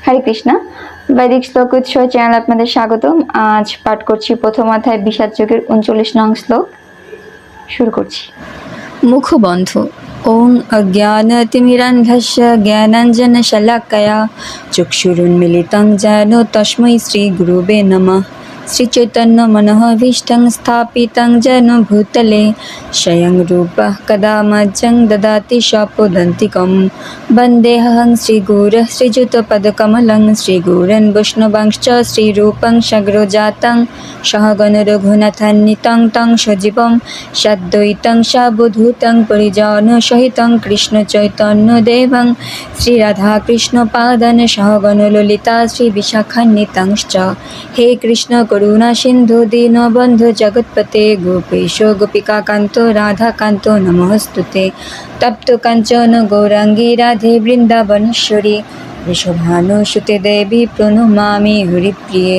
হরে কৃষ্ণ বৈদিক শ্লোক উৎসব চ্যানেল আপনাদের স্বাগতম। আজ পাঠ করছি প্রথম অধ্যায় বিষাদ যোগের 39 নং শ্লোক। শুরু করছি। মুখবন্ধ। ওং অজ্ঞানতিমিরান্ধস্য জ্ঞানাঞ্জনশলাকয়া চক্ষুরুন্মিলিतं যেন তস্मै শ্রীগুরুবে নমঃ। श्रीचैतन्यमनोभीष्टं स्थापितं जेन भूतले स्वयं रूपः कदा मह्यं ददाति स्वपदान्तिकं। वन्देऽहं श्रीगुरुं श्रीयुतपदकमलं श्रीगुरून् वैष्णवांश्च श्रीरूपं सग्रजातं सहगणरघुनाथान्वितं तं सजीवं साद्वैतं सावधूतं परिजनसहितं कृष्णचैतन्यदेवं श्रीराधाकृष्णपादान् सहगणललिता श्रीविशाखान्वितांश्च। हे कृष्ण करुणा सिंधु दीनबंधु जगत्पते गोपेश गोपिकाकांत राधाकांत नमोस्तुते। तप्त कांचन गौरांगी राधे वृंदावनेश्वरी वृषभानुसुते देवी प्रणमामि हरिप्रिये।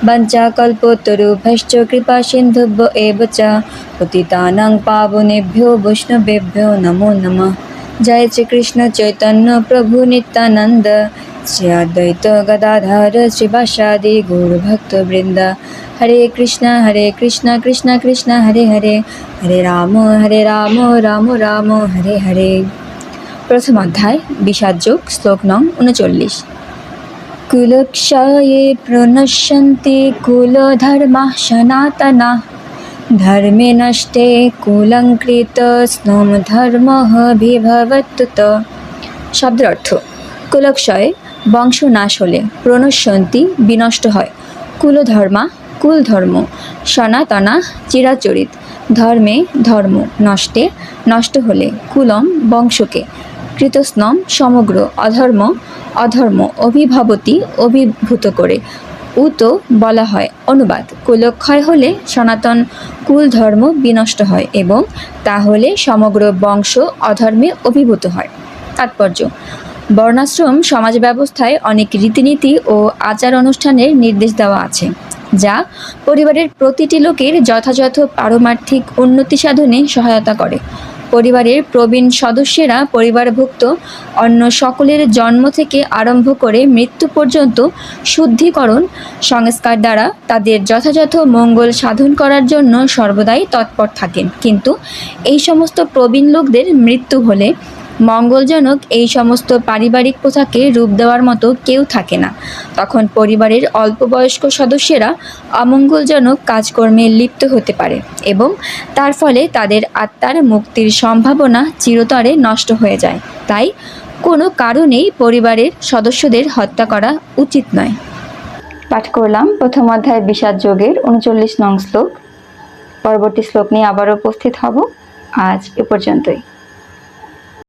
वंचाकल्पतरुभ्यश्च कृपा सिन्धुभ्यो एव च पतितानां पावनेभ्यो वैष्णवेभ्यो नमो नमः। जय श्री कृष्ण चैतन्य प्रभु नित्यानंद श्री अद्वैत गदाधर श्रीवासादि गौरभक्तवृंद। हरे कृष्ण कृष्ण कृष्ण हरे हरे हरे राम राम राम हरे हरे। प्रथम अध्याय বিষাদ যোগ শ্লোক নং 39। कुलक्षये प्रणश्यन्ति कुलधर्मः सनातनः धर्मे नष्टे कुलङ्कृतस्नो धर्मः विभवत्युत। শব্দের অর্থ কুলক্ষয়ে বংশ নাশ হলে, প্রণশ্যন্তি বিনষ্ট হয়, কুলধর্মা কুল ধর্ম, সনাতনা চিরাচরিত, ধর্মে ধর্ম, নষ্টে নষ্ট হলে, কুলম বংশকে, কৃতস্নম সমগ্র, অধর্ম অধর্ম, অভিভবতি অভিভূত করে, উত বলা হয়। অনুবাদ: কুলক্ষয় হলে সনাতন কুল ধর্ম বিনষ্ট হয় এবং তাহলে সমগ্র বংশ অধর্মে অভিভূত হয়। তাৎপর্য: বর্ণাশ্রম সমাজ ব্যবস্থায় অনেক রীতিনীতি ও আচার অনুষ্ঠানের নির্দেশ দেওয়া আছে, যা পরিবারের প্রতিটি লোকের যথাযথ পারমার্থিক উন্নতি সাধনে সহায়তা করে। পরিবারের প্রবীণ সদস্যেরা পরিবারভুক্ত অন্য সকলের জন্ম থেকে আরম্ভ করে মৃত্যু পর্যন্ত শুদ্ধিকরণ সংস্কার দ্বারা তাদের যথাযথ মঙ্গল সাধন করার জন্য সর্বদাই তৎপর থাকেন। কিন্তু এই সমস্ত প্রবীণ লোকদের মৃত্যু হলে মঙ্গলজনক এই সমস্ত পারিবারিক প্রথাকে রূপ দেওয়ার মতো কেউ থাকে না। তখন পরিবারের অল্প বয়স্ক সদস্যেরা অমঙ্গলজনক কাজকর্মে লিপ্ত হতে পারে এবং তার ফলে তাদের আত্মার মুক্তির সম্ভাবনা চিরতরে নষ্ট হয়ে যায়। তাই কোনো কারণেই পরিবারের সদস্যদের হত্যা করা উচিত নয়। পাঠ করলাম প্রথম অধ্যায় বিষাদ যোগের 39 নং শ্লোক। পরবর্তী শ্লোক নিয়ে আবারও উপস্থিত হব। আজ এ পর্যন্তই।